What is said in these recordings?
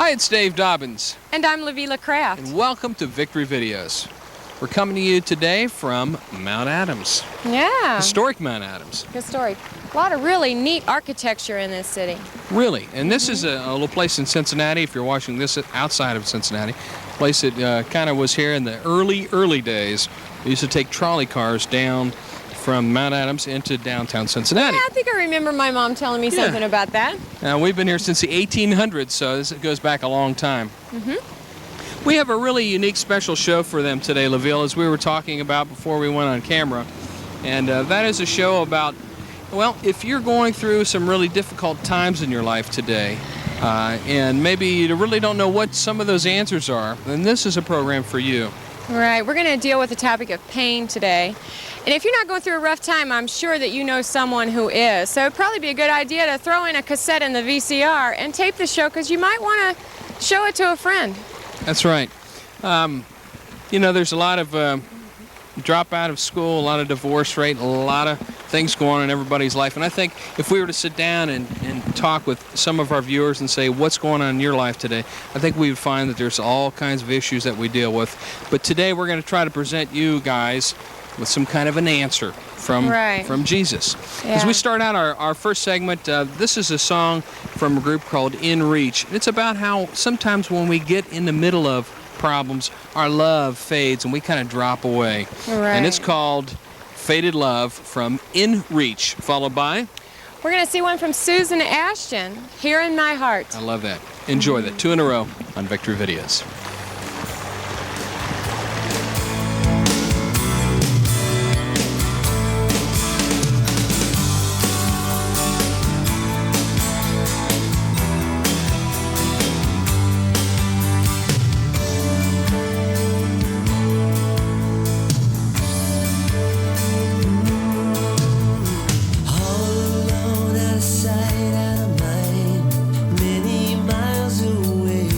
Hi, it's Dave Dobbins. And I'm Lavila Kraft. And welcome to Victory Videos. We're coming to you today from Mount Adams. Yeah. Historic Mount Adams. Historic. A lot of really neat architecture in this city. Really. And this is a little place in Cincinnati, if you're watching this outside of Cincinnati. A place that kind of was here in the early days. We used to take trolley cars down from Mount Adams into downtown Cincinnati. Yeah, I think I remember my mom telling me something about that. We've been here since the 1800s, so this goes back a long time. We have a really unique special show for them today, Laville, as we were talking about before we went on camera. And that is a show about, well, if you're going through some really difficult times in your life today, and maybe you really don't know what some of those answers are, then this is a program for you. Right, we're going to deal with the topic of pain today. And if you're not going through a rough time, I'm sure that you know someone who is. So it'd probably be a good idea to throw in a cassette in the VCR and tape the show, because you might want to show it to a friend. That's right. You know, there's a lot of drop out of school, a lot of divorce rate, a lot of things going on in everybody's life. And I think if we were to sit down and talk with some of our viewers and say, what's going on in your life today, I think we would find that there's all kinds of issues that we deal with. But today we're going to try to present you guys with some kind of an answer from Jesus. As we start out our first segment, this is a song from a group called In Reach. It's about how sometimes when we get in the middle of problems, our love fades and we kind of drop away. And it's called Faded Love from In Reach, followed by... We're going to see one from Susan Ashton, Here in My Heart. I love that. Enjoy that. 2 in a row on Victory Videos. Many miles away,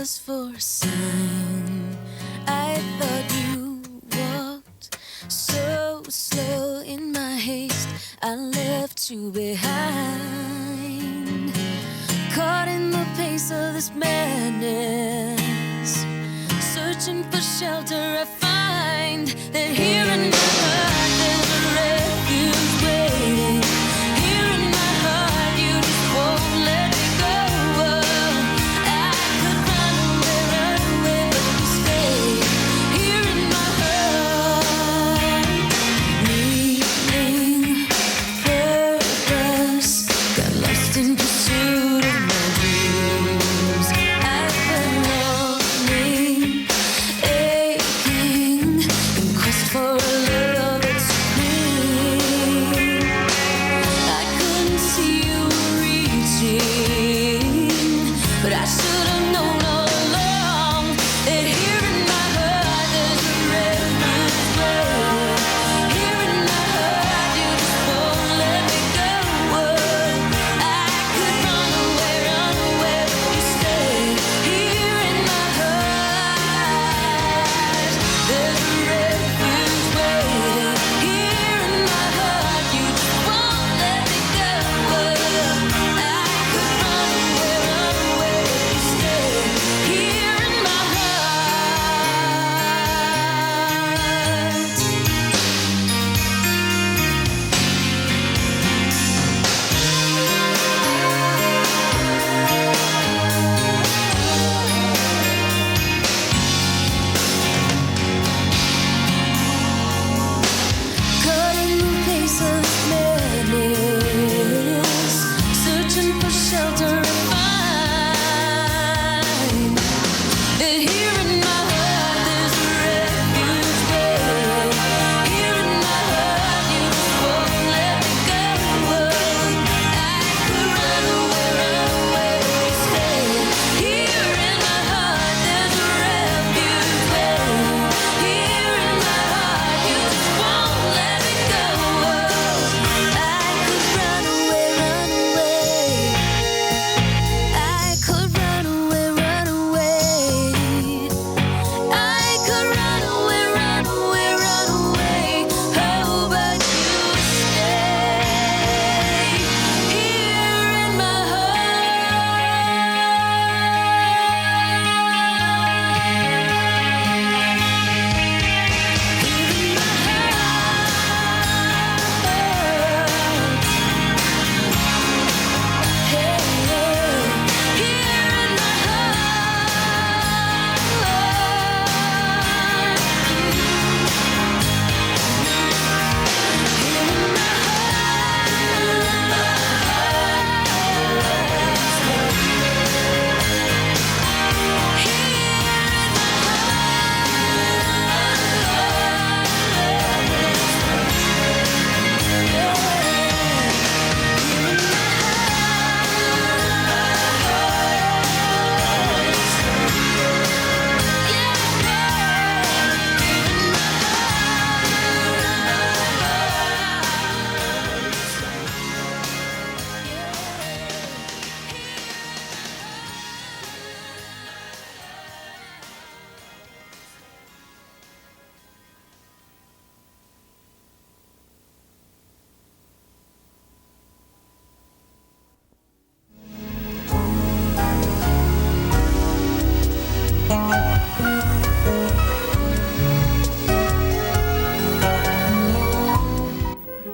just for a sign. I thought you walked so slow in my haste. I left you behind, caught in the pace of this madness. Searching for shelter, I find that here in my heart there's a refuge waiting. Here in my heart you just won't let me go. I could run away, but you stay here in my heart. Needing purpose, got lost in pursuit of my dreams. I've been longing, aching, in quest for a love that's supreme. I couldn't see you reaching, but I should have known all along that here in my heart there's a refuge waiting. Here in my heart you just won't let me go. I could run away, but you stay here in my heart. There's a refuge waiting. Here in my heart you just won't let me go. I could run away, but you stay here in my caught in the pace of madness, searching for shelter, I find that here in my heart there's a refuge waiting. Here in my heart you just won't let me go. I could run away, but you stay here in my heart. There's a refuge waiting. Here in my heart you just won't let me go. I could run away. I could run away. I could run away. Oh, but you stay here in my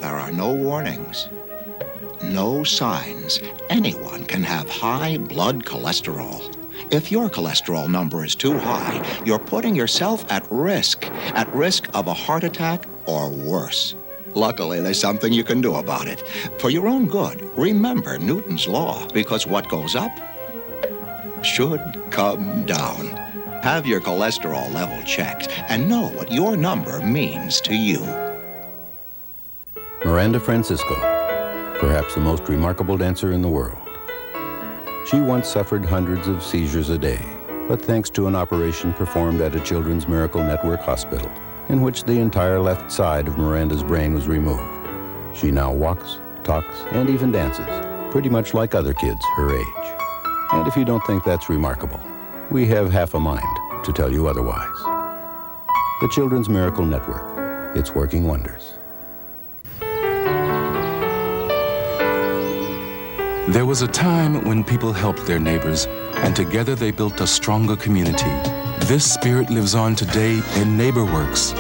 There are no warnings, no signs. Anyone can have high blood cholesterol. If your cholesterol number is too high, you're putting yourself at risk of a heart attack or worse. Luckily, there's something you can do about it. For your own good, remember Newton's law, because what goes up should come down. Have your cholesterol level checked and know what your number means to you. Miranda Francisco, perhaps the most remarkable dancer in the world. She once suffered hundreds of seizures a day, but thanks to an operation performed at a Children's Miracle Network hospital, in which the entire left side of Miranda's brain was removed, she now walks, talks, and even dances, pretty much like other kids her age. And if you don't think that's remarkable, we have half a mind to tell you otherwise. The Children's Miracle Network. It's working wonders. There was a time when people helped their neighbors, and together they built a stronger community. This spirit lives on today in NeighborWorks,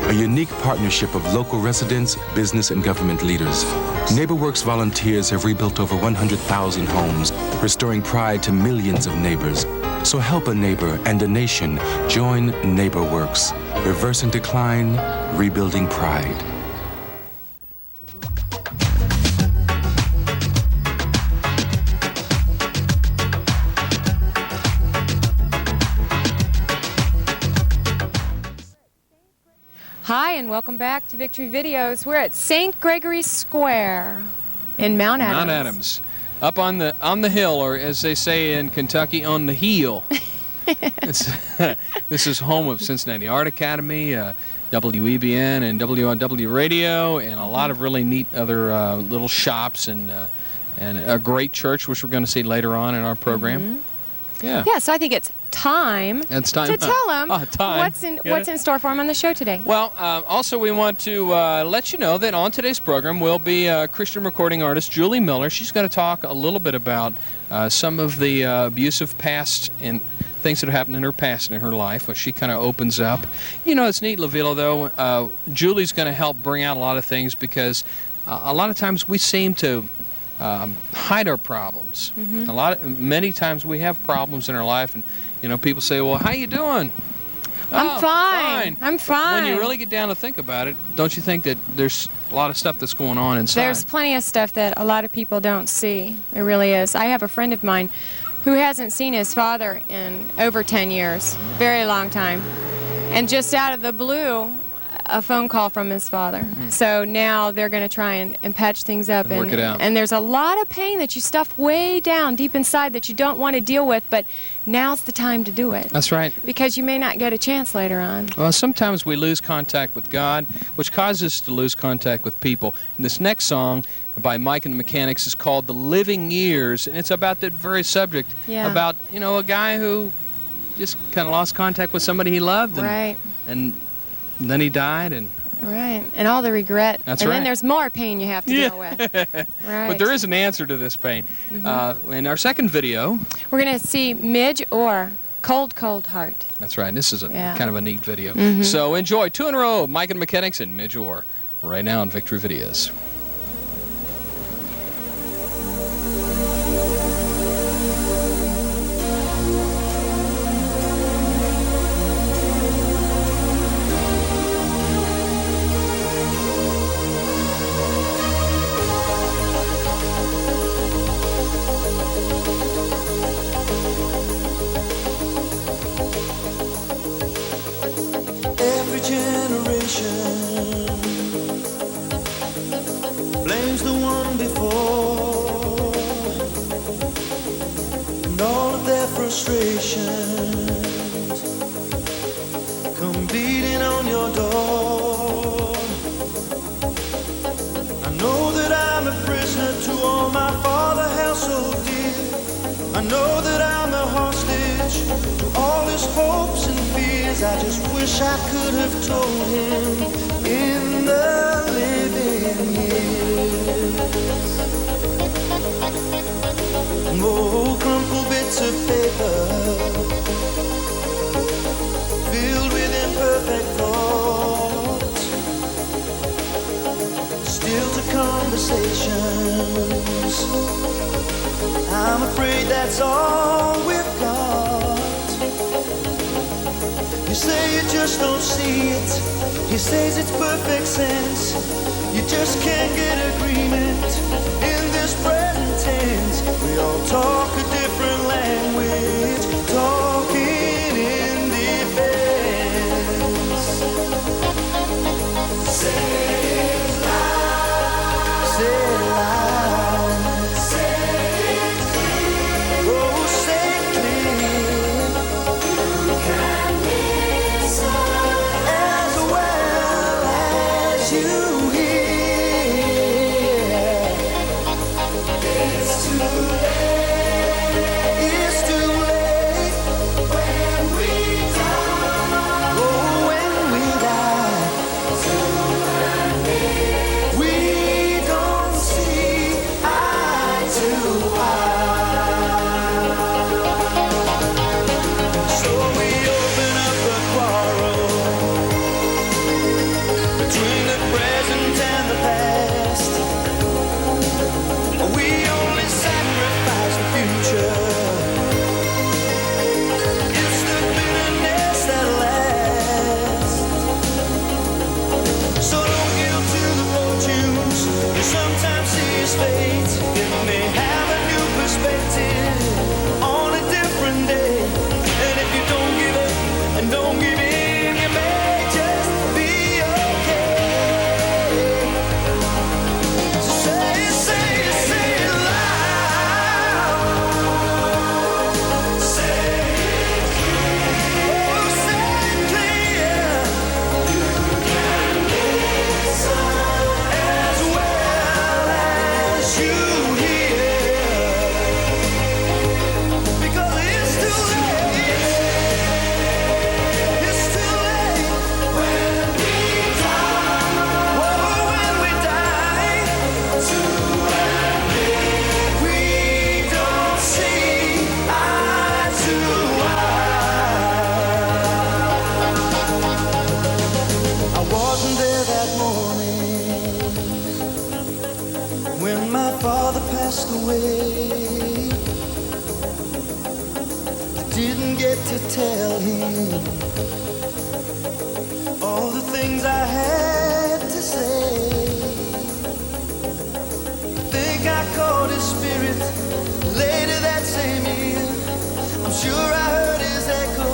a unique partnership of local residents, business, and government leaders. NeighborWorks volunteers have rebuilt over 100,000 homes, restoring pride to millions of neighbors. So help a neighbor and a nation join NeighborWorks, reversing decline, rebuilding pride. Hi, and welcome back to Victory Videos. We're at St. Gregory's Square in Mount Adams. Mount Adams, up on the hill, or as they say in Kentucky, on the heel. This is home of Cincinnati Art Academy, WEBN and WOW Radio, and a lot of really neat other little shops, and a great church, which we're going to see later on in our program. Mm-hmm. Yeah. Yeah, so I think it's time It's time to tell them time. what's in store for them on the show today. Well, also we want to let you know that on today's program will be Christian recording artist Julie Miller. She's going to talk a little bit about some of the abusive past and things that have happened in her past and in her life, which she kind of opens up. You know, it's neat, Lavilla, though. Julie's going to help bring out a lot of things, because a lot of times we seem to hide our problems. Mm-hmm. Many times we have problems in our life, and people say, "Well, how you doing?" I'm "Oh, fine. I'm fine." When you really get down to think about it, don't you think that there's a lot of stuff that's going on inside? There's plenty of stuff that a lot of people don't see. It really is. I have a friend of mine who hasn't seen his father in over 10 years, very long time, and just out of the blue, a phone call from his father. So now they're going to try and patch things up And work it out. And there's a lot of pain that you stuff way down deep inside that you don't want to deal with, but now's the time to do it, That's right. because you may not get a chance later on. Well, sometimes we lose contact with God, which causes us to lose contact with people. And this next song by Mike and the Mechanics is called The Living Years, and it's about that very subject, Yeah. about, a guy who just kind of lost contact with somebody he loved, and, Right. and then he died, and Right, and all the regret. That's and right. then there's more pain you have to deal with. Right. but there is an answer to this pain. In our second video, We're going to see Midge Orr, Cold, Cold Heart. that's right, this is Yeah. kind of a neat video. So enjoy 2 in a row, Mike and the Mechanics and Midge Orr, right now on Victory Videos. Every generation blames the one before, and all of their frustrations come beating on your door. I know that I'm a prisoner to all my father held so dear. I know that I'm a hostage to all his hopes and fears. I just wish I could have told him in the living years. Oh, crumpled bits of paper filled with imperfect thoughts, still to conversations. I'm afraid that's all we've got. You say you just don't see it. He says it's perfect sense. You just can't get agreement in this present tense. We all talk a different language, talking in defense. Say it loud. Say it loud. Say it clear. Oh, say it clear. You can listen as well as you hear. It's too late. tell him all the things I had to say. Think I caught his spirit later that same year. I'm sure I heard his echo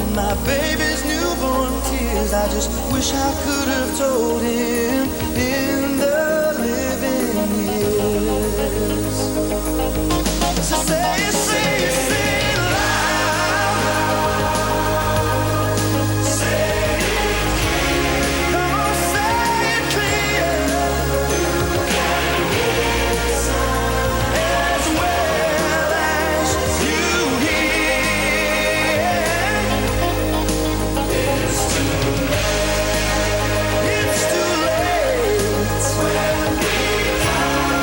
in my baby's newborn tears. I just wish I could have told him in the living years. So say it, say it, say it loud. Say it clear. Come on, say it clear. As well as you hear. It's too late. It's too late.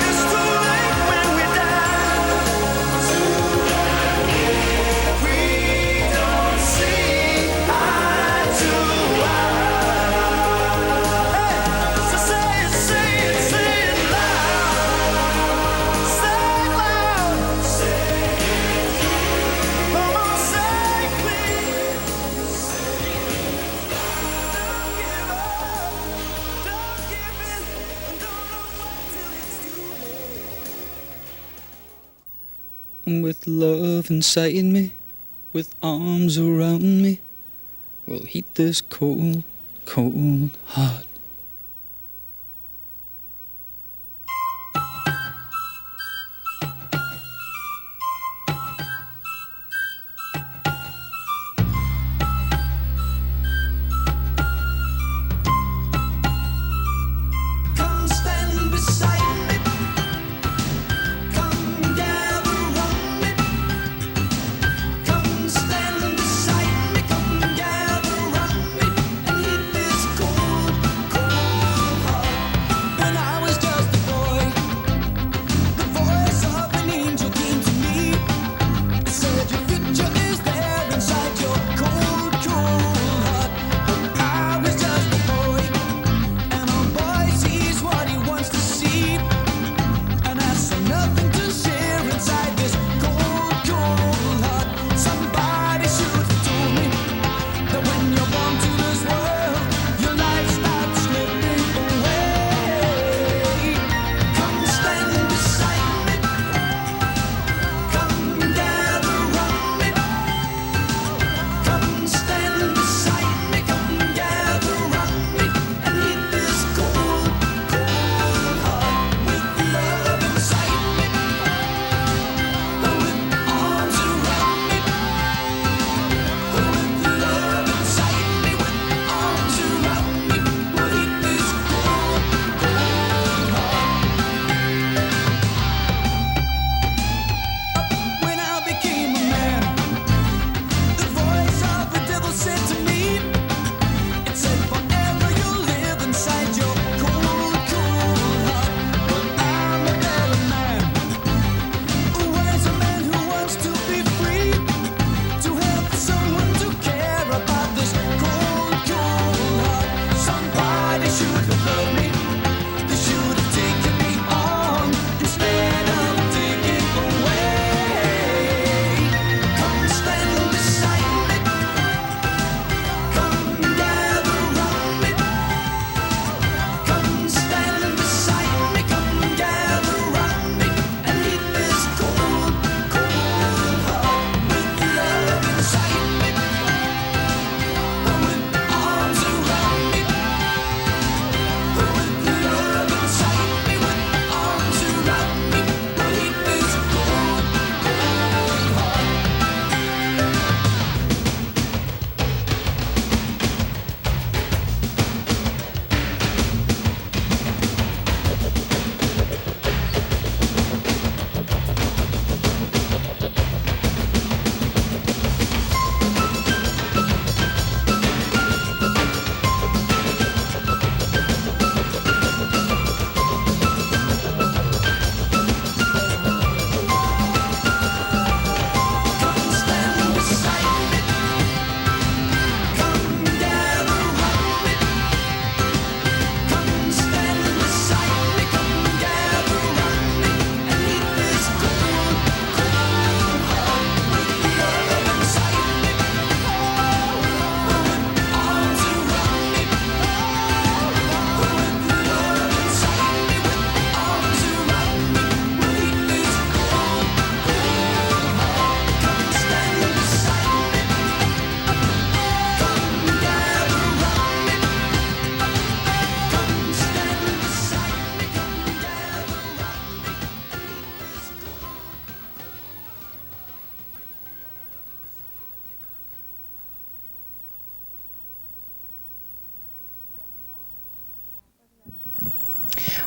It's too late when we die. We don't see eye to eye. So say it, say it, say it loud. Say it loud. Say it. Come on, say it clear. Don't give up. Don't give in. And don't wait till it's too late. And with love inside me, with arms around me, we'll heat this cold, cold heart. Come stand beside me. Come gather around me. Come stand beside me. Come gather around me and heat this cold,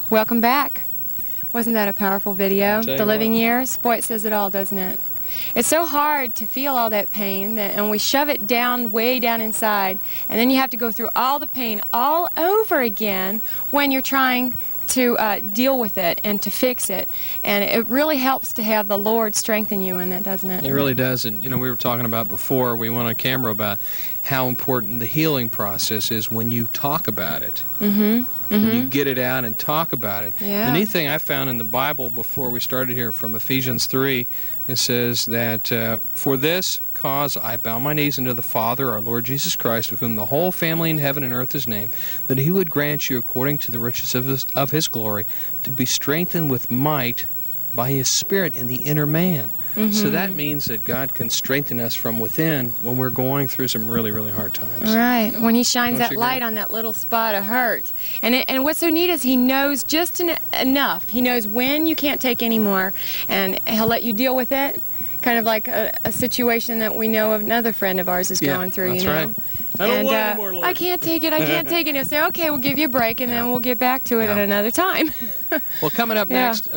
Welcome back. Wasn't that a powerful video? I'll tell The you Living what. Years? Boy, it says it all, doesn't it? It's so hard to feel all that pain, and we shove it down, way down inside, and then you have to go through all the pain all over again when you're trying to deal with it and to fix it. And it really helps to have the Lord strengthen you in that, doesn't it? It really does. And, we were talking about before we went on camera about how important the healing process is when you talk about it. Mm-hmm. When you get it out and talk about it. Yeah. The neat thing I found in the Bible before we started here from Ephesians 3, it says that, for this cause I bow my knees unto the Father, our Lord Jesus Christ, of whom the whole family in heaven and earth is named, that he would grant you, according to the riches of his glory, to be strengthened with might by his Spirit in the inner man. So that means that God can strengthen us from within when we're going through some really, really hard times. Right, when he shines Don't that you light agree? on that little spot of hurt. And what's so neat is he knows just enough. He knows when you can't take any more, and he'll let you deal with it, kind of like a situation that we know of another friend of ours is going through, that's you know. right. I don't want any more, Lord. I can't take it, I can't take it. And he'll say, okay, we'll give you a break, and then we'll get back to it at another time. Well, coming up Yeah. next,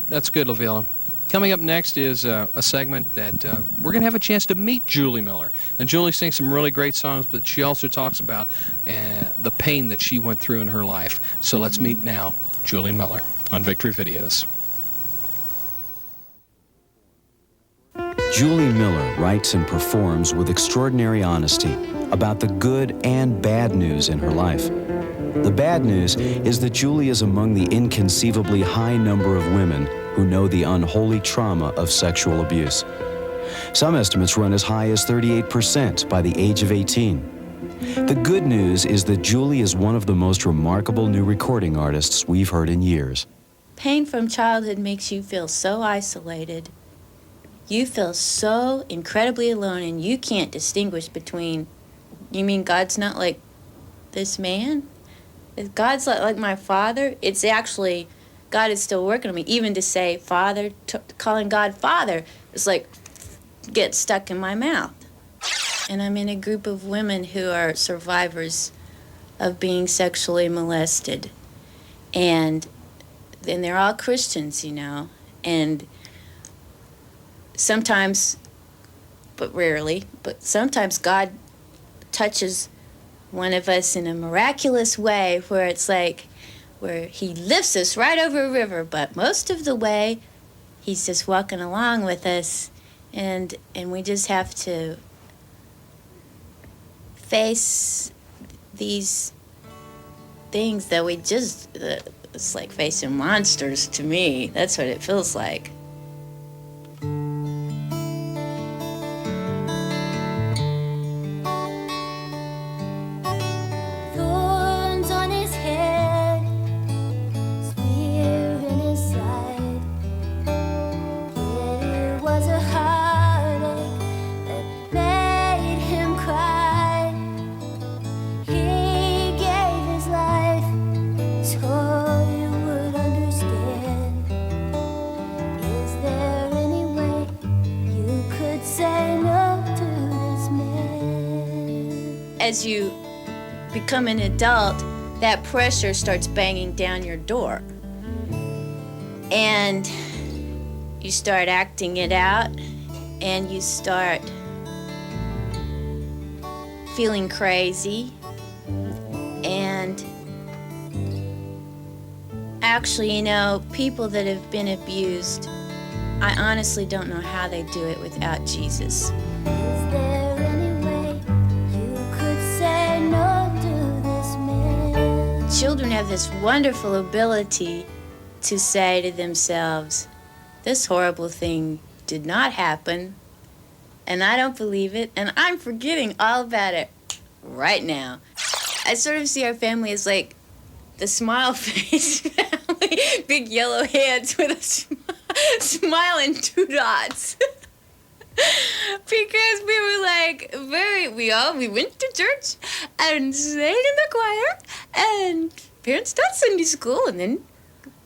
that's good, Lavilla. Coming up next is a segment that we're going to have a chance to meet Julie Miller. And Julie sings some really great songs, but she also talks about the pain that she went through in her life. So let's meet now Julie Miller on Victory Videos. Julie Miller writes and performs with extraordinary honesty about the good and bad news in her life. The bad news is that Julie is among the inconceivably high number of women who know the unholy trauma of sexual abuse. Some estimates run as high as 38% by the age of 18. The good news is that Julie is one of the most remarkable new recording artists we've heard in years. Pain from childhood makes you feel so isolated. You feel so incredibly alone, and you can't distinguish between, you mean God's not like this man? If God's like my father, it's actually, God is still working on me. Even to say father, calling God father, it's like get stuck in my mouth. And I'm in a group of women who are survivors of being sexually molested. And they're all Christians, you know, and sometimes, but rarely, but sometimes God touches one of us in a miraculous way where it's like, where he lifts us right over a river, but most of the way he's just walking along with us, and we just have to face these things that we just, it's like facing monsters to me. That's what it feels like. Thorns on his head, spear in his side. Yet it was a heartache that made him cry. He gave his life so you would understand. Is there any way you could say no to this man? As you become an adult, that pressure starts banging down your door. And you start acting it out, and you start feeling crazy. And actually, you know, people that have been abused, I honestly don't know how they do it without Jesus. Is there any way you could say no to this man? Children have this wonderful ability to say to themselves, this horrible thing did not happen, and I don't believe it, and I'm forgetting all about it right now. I sort of see our family as like the smile face family, big yellow hands with a smile and 2 dots. Because we were like we went to church and sang in the choir and parents taught Sunday school, and then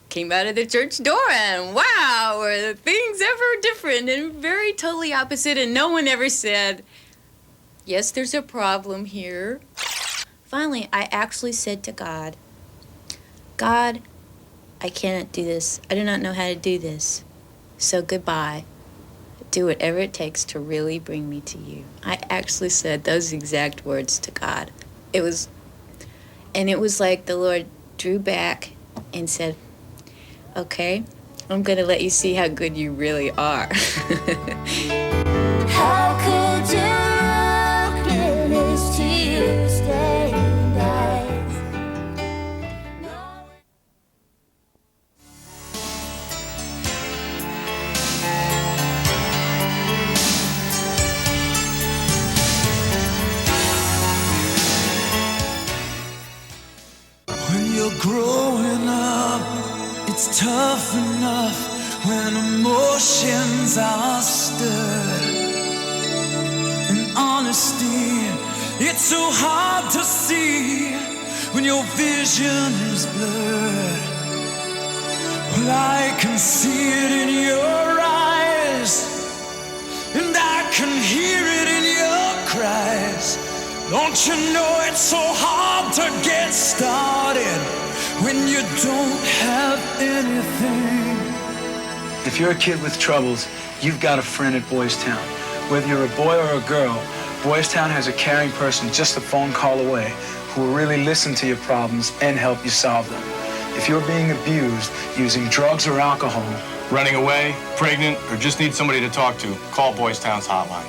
came out of the church door, and wow, were the things ever different and very totally opposite, and no one ever said, yes, there's a problem here. Finally, I actually said to God, God, I cannot do this. I do not know how to do this. So goodbye. Do whatever it takes to really bring me to you. I actually said those exact words to God. It was like the Lord drew back and said, okay, I'm going to let you see how good you really are. How could you look in his tear-stained eyes? When you're growing up, it's tough enough when emotions are stirred. And honesty, it's so hard to see when your vision is blurred. Well, I can see it in your eyes, and I can hear it in your cries. Don't you know it's so hard to get started when you don't have anything? If you're a kid with troubles, you've got a friend at Boys Town. Whether you're a boy or a girl, Boys Town has a caring person just a phone call away who will really listen to your problems and help you solve them. If you're being abused, using drugs or alcohol, running away, pregnant, or just need somebody to talk to, call Boys Town's hotline.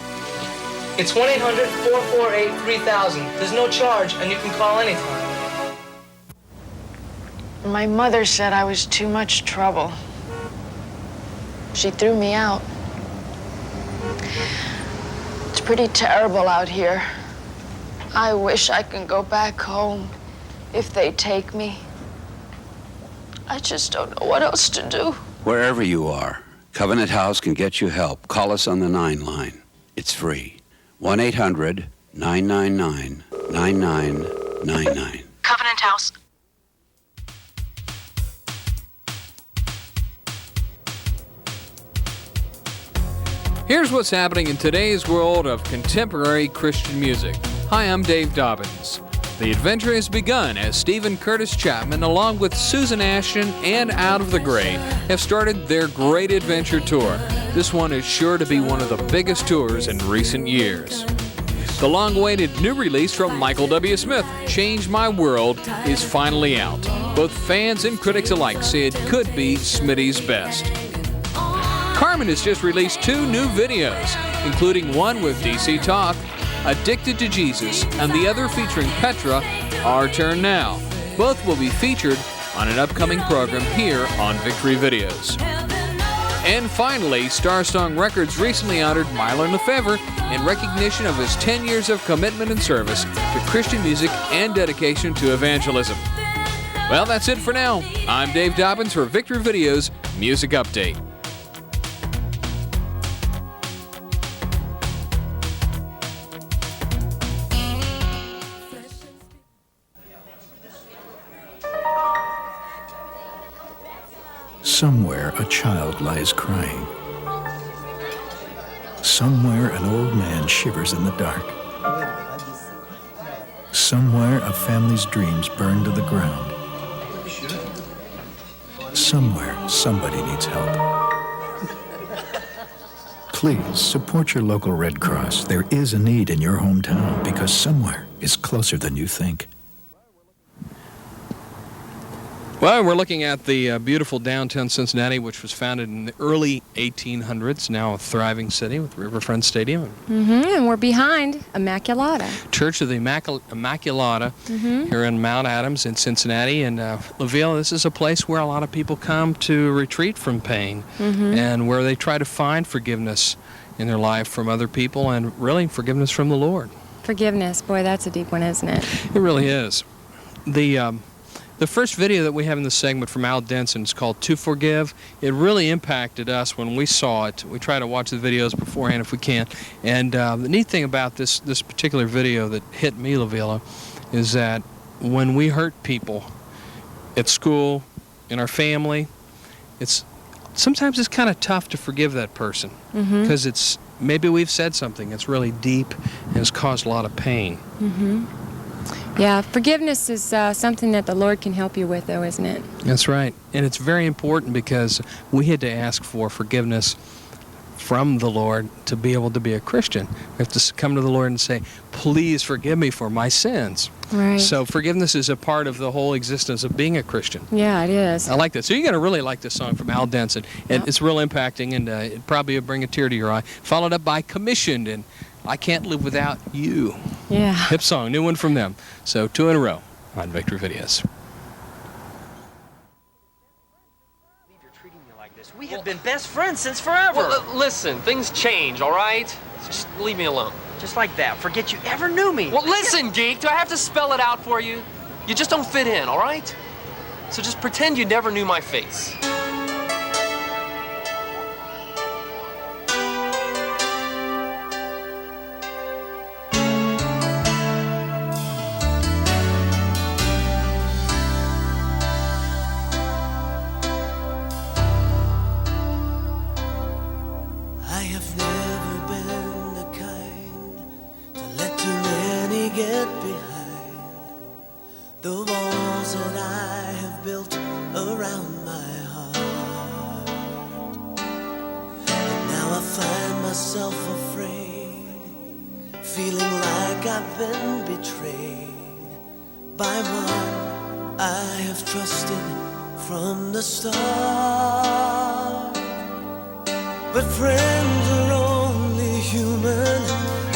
It's 1-800-448-3000. There's no charge, and you can call anytime. My mother said I was too much trouble. She threw me out. It's pretty terrible out here. I wish I could go back home if they take me. I just don't know what else to do. Wherever you are, Covenant House can get you help. Call us on the 9 line. It's free. 1-800-999-9999. Covenant House. Here's what's happening in today's world of contemporary Christian music. Hi, I'm Dave Dobbins. The adventure has begun as Stephen Curtis Chapman, along with Susan Ashton and Out of the Grave, have started their Great Adventure Tour. This one is sure to be one of the biggest tours in recent years. The long-awaited new release from Michael W. Smith, Change My World, is finally out. Both fans and critics alike say it could be Smitty's best. Carmen has just released 2 new videos, including one with DC Talk, Addicted to Jesus, and the other featuring Petra, Our Turn Now. Both will be featured on an upcoming program here on Victory Videos. And finally, Star Song Records recently honored Mylon Lefevre in recognition of his 10 years of commitment and service to Christian music and dedication to evangelism. Well, that's it for now. I'm Dave Dobbins for Victory Videos Music Update. Somewhere a child lies crying. Somewhere an old man shivers in the dark. Somewhere a family's dreams burn to the ground. Somewhere somebody needs help. Please support your local Red Cross. There is a need in your hometown because somewhere is closer than you think. Well, we're looking at the beautiful downtown Cincinnati, which was founded in the early 1800s, now a thriving city with Riverfront Stadium. And we're behind Immaculata. Church of the Immaculata here in Mount Adams in Cincinnati. And LaVille, this is a place where a lot of people come to retreat from pain and where they try to find forgiveness in their life from other people and really forgiveness from the Lord. Forgiveness, boy, that's a deep one, isn't it? It really is. The first video that we have in this segment from Al Denson is called To Forgive. It really impacted us when we saw it. We try to watch the videos beforehand if we can. And the neat thing about this particular video that hit me, LaVilla, is that when we hurt people at school, in our family, sometimes it's kind of tough to forgive that person because maybe we've said something that's really deep and has caused a lot of pain. Yeah, forgiveness is something that the Lord can help you with, though, isn't it? That's right. And it's very important because we had to ask for forgiveness from the Lord to be able to be a Christian. We have to come to the Lord and say, please forgive me for my sins. Right. So forgiveness is a part of the whole existence of being a Christian. Yeah, it is. I like that. So you're going to really like this song from Al Denson. It's real impacting, and it probably will bring a tear to your eye. Followed up by Commissioned and I Can't Live Without You. Yeah. Hip song, new one from them. So 2 in a row on Victory Videos. We have been best friends since forever. Well, listen, things change, all right? Just leave me alone. Just like that. Forget you ever knew me. Well, listen, geek, do I have to spell it out for you? You just don't fit in, all right? So just pretend you never knew my face. I have never been the kind to let too many get behind the walls that I have built around my heart. And now I find myself afraid, feeling like I've been betrayed by one I have trusted from the start. But friends are only human,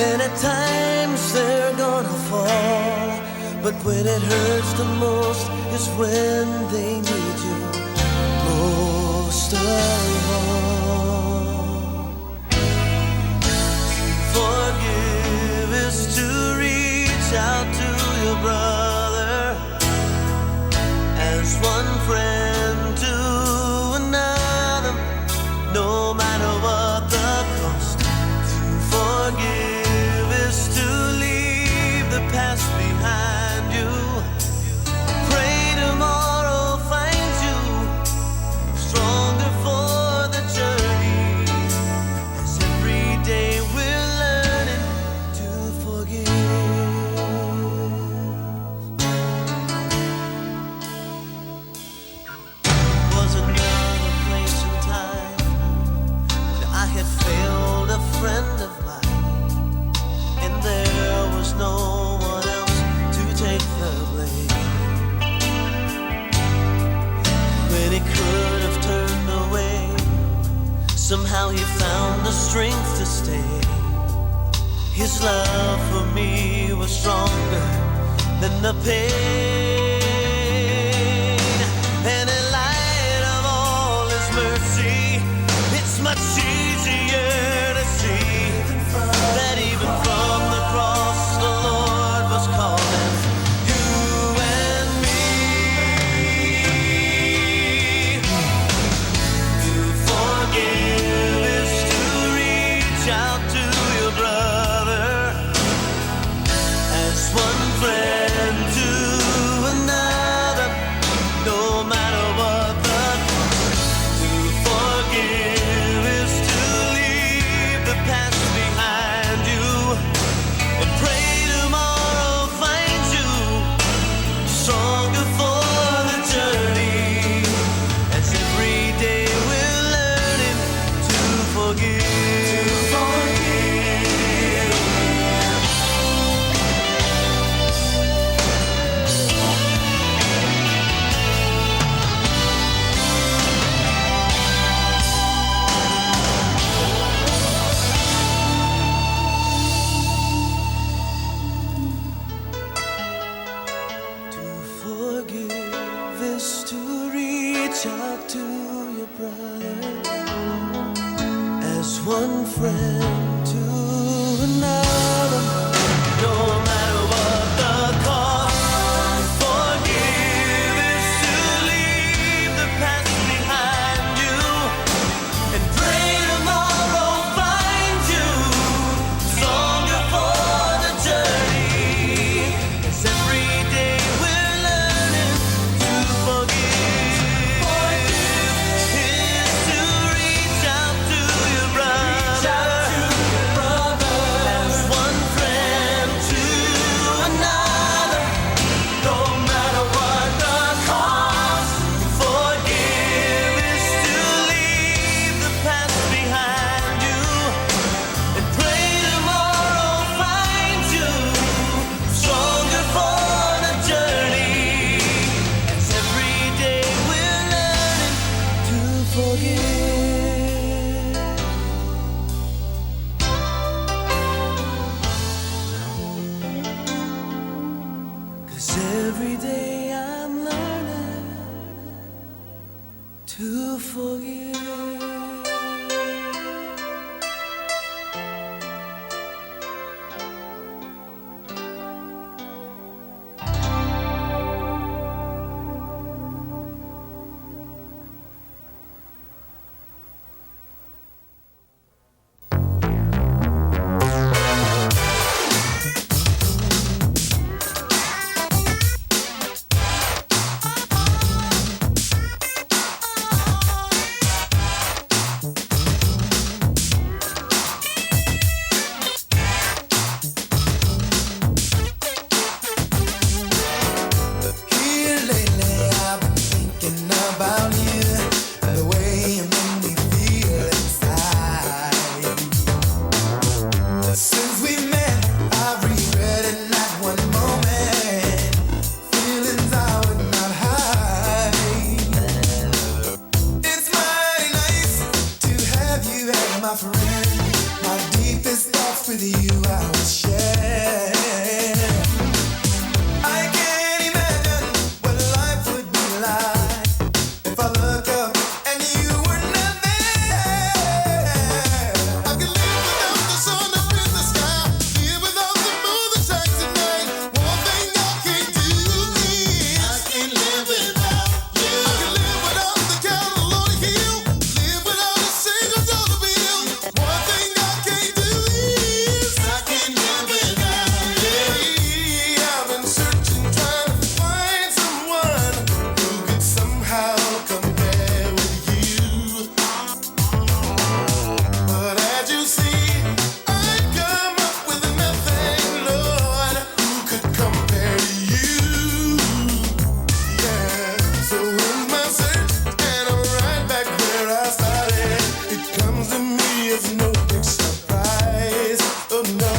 and at times they're gonna fall. But when it hurts the most is when they need you most of all. Forgive is to reach out to your brother as one friend to another, no matter what the cost. To forgive is to leave the past behind you. Pray tomorrow finds you stronger for the journey, as every day we're learning to forgive. Was another place and time I had failed a friend of mine, and there was no one else to take the blame. When he could have turned away, somehow he found the strength to stay. His love for me was stronger than the pain. And in light of all his mercy, it's much easier to see that even from the cross the Lord was calling you and me. To forgive is to reach out to your brother as one friend to another, no matter what the cost. To forgive is to leave the past behind you, and pray tomorrow finds you stronger for the journey, as every day we're learning to forgive. Forgive is to reach out to your brother as one friend to another, no matter what the cost. Forgive is to leave the past behind you, and pray tomorrow finds you stronger for the journey, as every day we're learning to forgive. Forgive is to reach out to your brother Every day I'm learning to forgive. Here lately I've been thinking about you, the way you make me feel inside. Since we met, I've regretted not one moment, feelings I would not hide. It's mighty nice to have you as my friend. My deepest thoughts with you I will share. I can't imagine what life would be like if I look up and you were not there. I can live without the sun up in the sky, live without the moon that shines at night. One thing I can't do is I can't live without you. I can live without the cattle on the hill, live without a single dollar bill. One thing I can't do is I can't live without you. I've been searching, trying to find someone who could somehow compare with you. But as you see, I've come up with nothing, Lord, who could compare to you. Yeah, so here's my search, and I'm right back where I started. It comes to me as no big surprise. Oh no.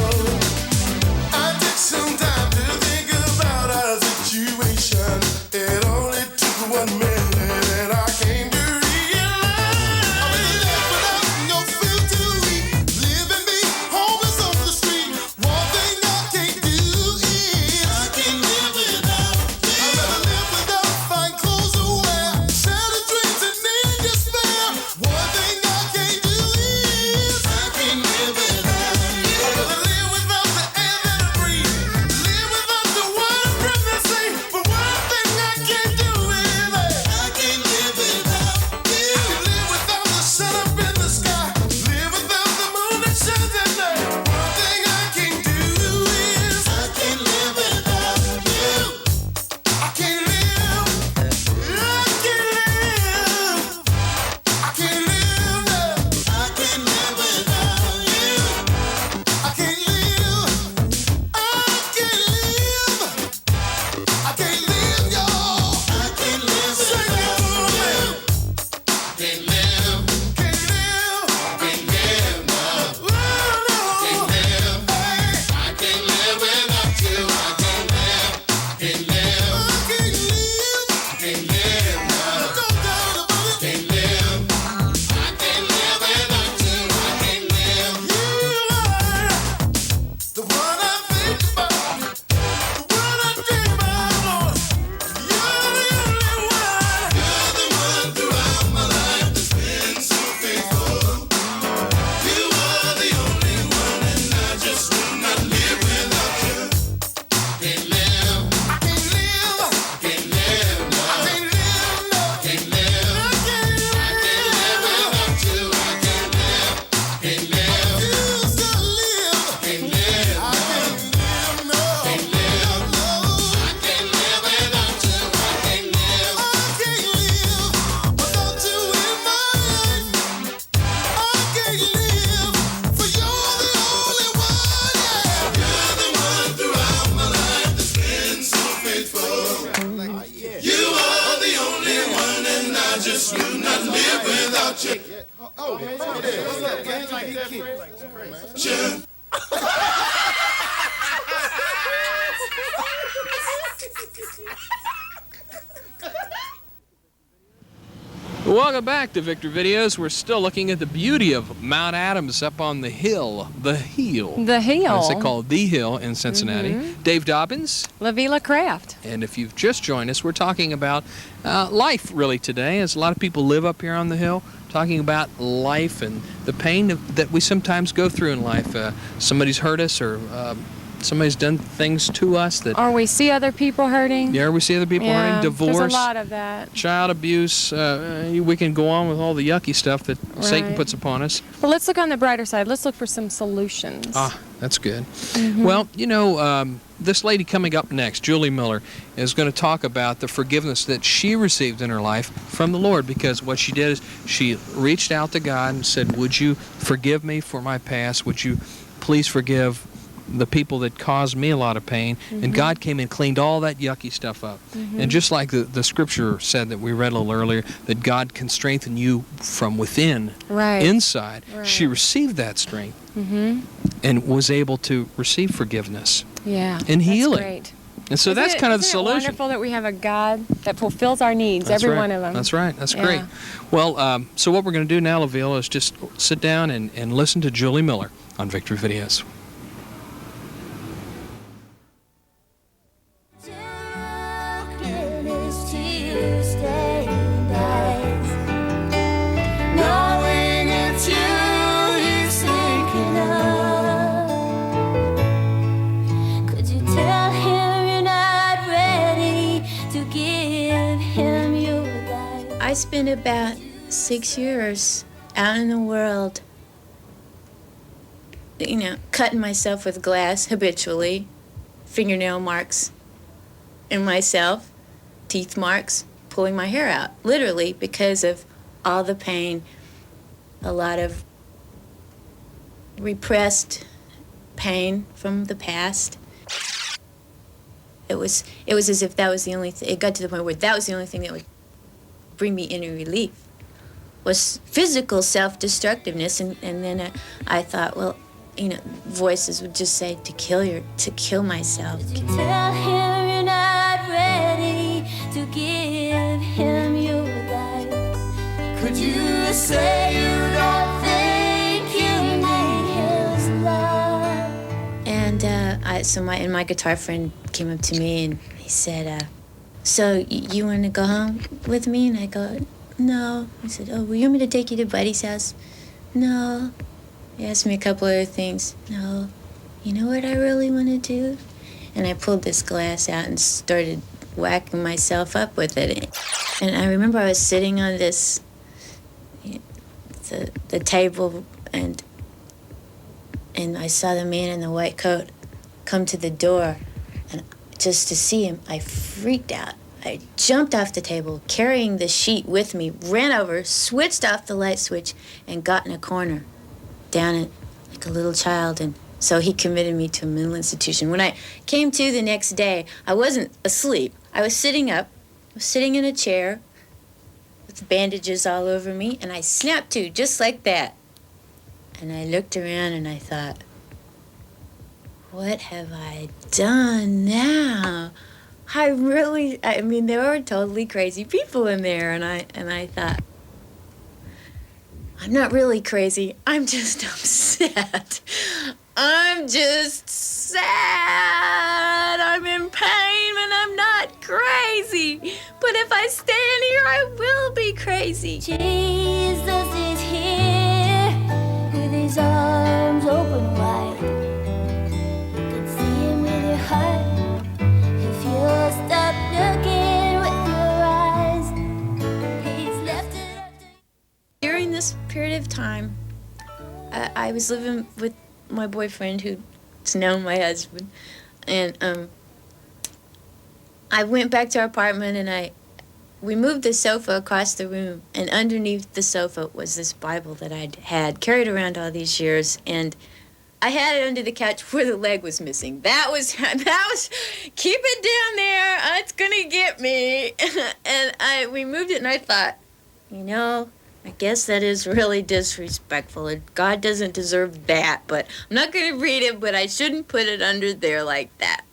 I took some time to think about our situation. It only took 1 minute and I came to realize I'm in love without no food to eat, live and be homeless on the street. One thing I can't do is I can't live without you. I'd rather live without fine clothes to wear, shattered dreams and in despair. One thing I can't do is I can't live without you. I'd rather live without the air that I breathe, live without the water from the sea. But one thing I can't do is I can't live without you. I can live without the sun up in the sky, live without the moon that shines at night. One thing I can't do is I can't live without you. I can't live. I can't live. I can't live. No. I can't live without you. I can't live. I can't live. I can't live, y'all. I can't live without you. Can't live. Can't live. Can't live, no. Can't live. I can't live without you. I can't live. Can't live. I can't live. Can't live, no. No doubt about it. Can't live. I can't live without you. I can't live. You are the one I think about, the one I dream about, Lord. You're the only one. You're the one throughout my life that's been so faithful. You are the only one, and I just will not live without you. Can't live. I can't live. Can't live, no. I can't live, no. Can't live. I can't live without you. I can't live. Can't live. I used to live. Can't live. I can't live, no. Can't live, no. I can't live without you. I can't live. I can't live without you in my life. I can't live, for you're the only one, yeah. You're the one throughout my life that's been so faithful. You are the only one, and I just will not live without you. Sure. Welcome back to Victor Videos. We're still looking at the beauty of Mount Adams up on the hill. The Hill. The Hill. That's it called, The Hill in Cincinnati. Dave Dobbins. Lavila Craft. And if you've just joined us, we're talking about life really today, as a lot of people live up here on the hill, talking about life and the pain that we sometimes go through in life. Somebody's hurt us, or somebody's done things to us that... Or we see other people hurting. Yeah, we see other people hurting. Divorce. There's a lot of that. Child abuse. We can go on with all the yucky stuff that Satan Right. puts upon us. But let's look on the brighter side. Let's look for some solutions. That's good. Well, you know, this lady coming up next, Julie Miller, is going to talk about the forgiveness that she received in her life from the Lord, because what she did is she reached out to God and said, would you forgive me for my past? Would you please forgive the people that caused me a lot of pain? And God came and cleaned all that yucky stuff up. And just like the scripture said that we read a little earlier, that God can strengthen you from within, inside, she received that strength and was able to receive forgiveness and healing. Great. And so that's kind of the Isn't it solution. wonderful that we have a God that fulfills our needs, That's every right. one of them. That's right. That's great. Well, so what we're going to do now, Laville, is just sit down and listen to Julie Miller on Victory Videos. I spent about 6 years out in the world, you know, cutting myself with glass habitually, fingernail marks in myself, teeth marks, pulling my hair out, literally because of all the pain, a lot of repressed pain from the past. It was as if that was the only thing. It got to the point where that was the only thing that would bring me any relief, was physical self-destructiveness. And then I thought, well, you know, voices would just say to kill myself. Tell him you're not ready to give him your life. Could you say you don't think you need his love? And my guitar friend came up to me and he said, so you want to go home with me? And I go, no. He said, oh, well, you want me to take you to Buddy's house? No. He asked me a couple other things. No. You know what I really want to do? And I pulled this glass out and started whacking myself up with it. And I remember I was sitting on this, the table, and I saw the man in the white coat come to the door. And just to see him, I freaked out. I jumped off the table, carrying the sheet with me, ran over, switched off the light switch, and got in a corner, down it like a little child. And so he committed me to a mental institution. When I came to the next day, I wasn't asleep. I was sitting up, I was sitting in a chair with bandages all over me, and I snapped to just like that. And I looked around and I thought, what have I done now? I mean, there were totally crazy people in there, and I thought, I'm not really crazy. I'm just upset. I'm just sad. I'm in pain, and I'm not crazy. But if I stand here, I will be crazy. Jesus is here with his arms open wide. You can see him with your heart if you'll stop looking with your eyes. He's left it up to you. During this period of time, I was living with my boyfriend, who's now my husband, and I went back to our apartment, and we moved the sofa across the room, and underneath the sofa was this Bible that I'd had carried around all these years, and I had it under the couch where the leg was missing. That was keep it down there. It's gonna get me. And we moved it, and I thought, you know, I guess that is really disrespectful. God doesn't deserve that, but I'm not gonna read it. But I shouldn't put it under there like that.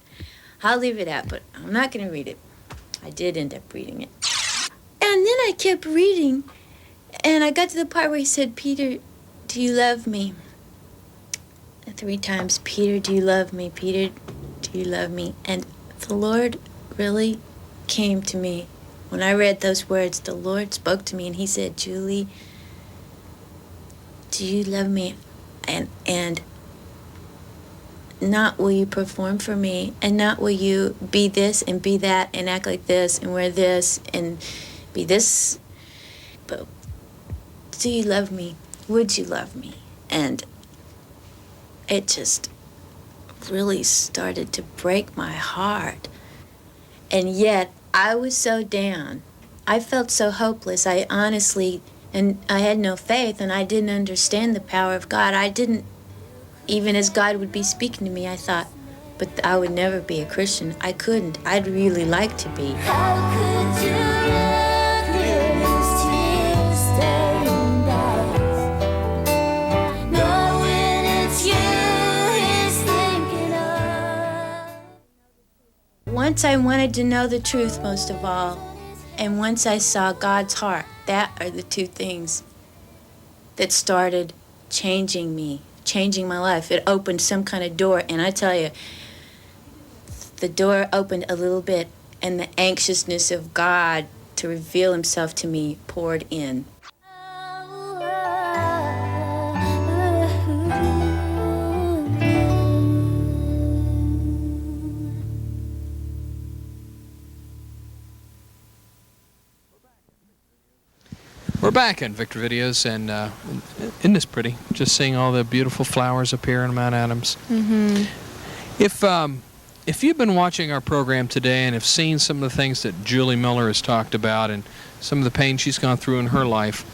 I'll leave it out, but I'm not gonna read it. I did end up reading it. And then I kept reading, And I got to the part where he said, Peter, do you love me? 3 times, Peter, do you love me? Peter, do you love me? And the Lord really came to me. When I read those words, the Lord spoke to me and he said, Julie, do you love me? And not will you perform for me, and not will you be this and be that and act like this and wear this and be this, but do you love me? Would you love me? And it just really started to break my heart. And yet I was so down. I felt so hopeless. I honestly, and I had no faith, and I didn't understand the power of God. I didn't, even as God would be speaking to me, I thought, but I would never be a Christian. I couldn't. I'd really like to be. Once I wanted to know the truth most of all, and once I saw God's heart, that are the 2 things that started changing me, changing my life. It opened some kind of door, and I tell you, the door opened a little bit, and the anxiousness of God to reveal himself to me poured in. We're back on Victor Videos, and isn't this pretty? Just seeing all the beautiful flowers up here in Mount Adams. Mm-hmm. If you've been watching our program today and have seen some of the things that Julie Miller has talked about and some of the pain she's gone through in her life,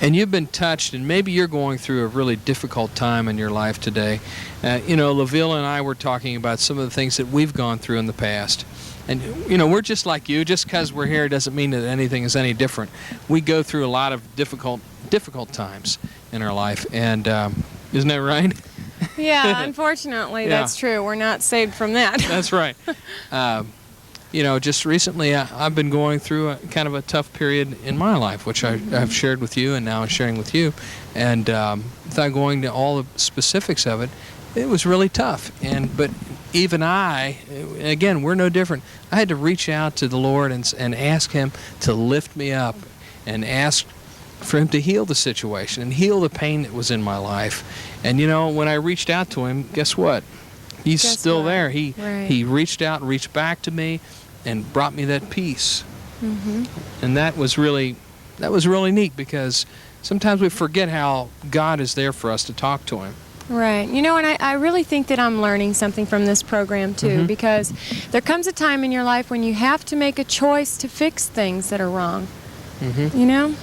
and you've been touched, and maybe you're going through a really difficult time in your life today. LaVille and I were talking about some of the things that we've gone through in the past. And, we're just like you. Just because we're here doesn't mean that anything is any different. We go through a lot of difficult times in our life. And isn't that right? Yeah, unfortunately, Yeah. that's true. We're not saved from that. That's right. Just recently, I've been going through a kind of a tough period in my life, which I've shared with you, and now I'm sharing with you. And without going to all the specifics of it, it was really tough. But even again, we're no different. I had to reach out to the Lord and ask him to lift me up and ask for him to heal the situation and heal the pain that was in my life. And when I reached out to him, guess what? He's still there. He reached out and reached back to me and brought me that peace. Mm-hmm. And that was really neat, because sometimes we forget how God is there for us to talk to him. Right. And I really think that I'm learning something from this program, too, Mm-hmm. because there comes a time in your life when you have to make a choice to fix things that are wrong. Mm-hmm.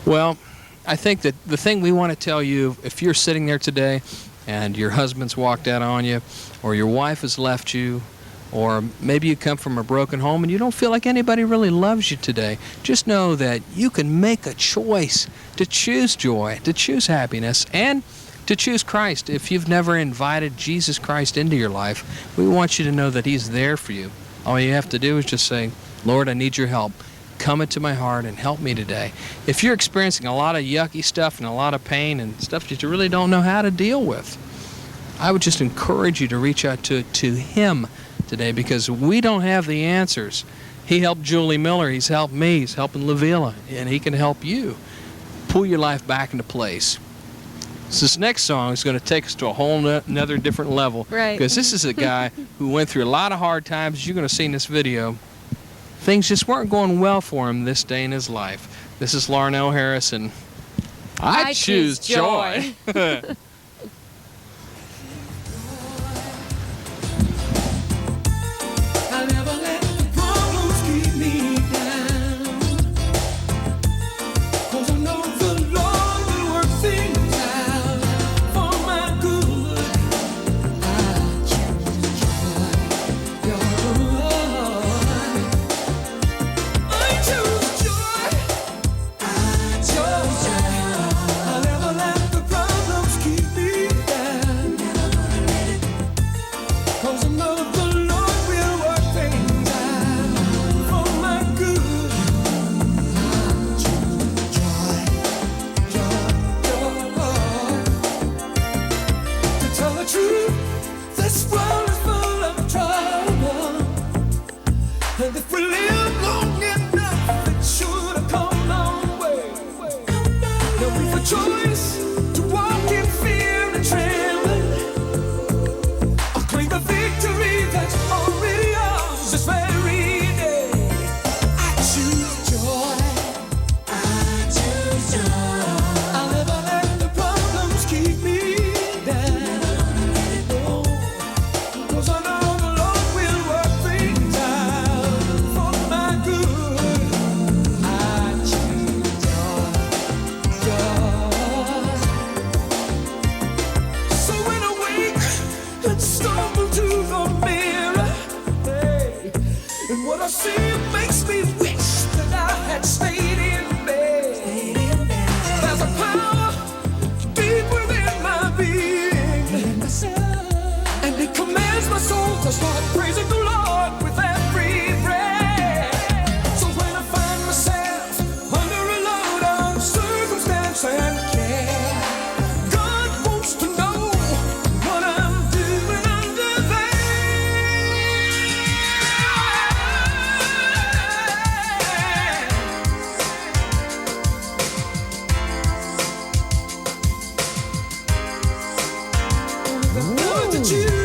Well, I think that the thing we want to tell you, if you're sitting there today and your husband's walked out on you, or your wife has left you, or maybe you come from a broken home and you don't feel like anybody really loves you today, just know that you can make a choice to choose joy, to choose happiness, and to choose Christ. If you've never invited Jesus Christ into your life, we want you to know that he's there for you. All you have to do is just say, Lord, I need your help. Come into my heart and help me today. If you're experiencing a lot of yucky stuff and a lot of pain and stuff that you really don't know how to deal with, I would just encourage you to reach out to him today, because we don't have the answers. He helped Julie Miller. He's helped me. He's helping Lavilla, and he can help you pull your life back into place. So this next song is going to take us to a whole another different level. Right. Because this is a guy who went through a lot of hard times. As you're going to see in this video, things just weren't going well for him this day in his life. This is Larnell Harris, and I choose joy. I never let the problems keep me down, 'cause I know the Lord will work things out for my good. I choose joy, I choose joy, I chose joy. I never let the problems keep I see it makes me wish that I had stayed in bed. There's a power deep within my being, and it commands my soul to start praising the Lord with every breath. So when I find myself under a load of circumstance and care, God wants to know what I'm doing under there. Would you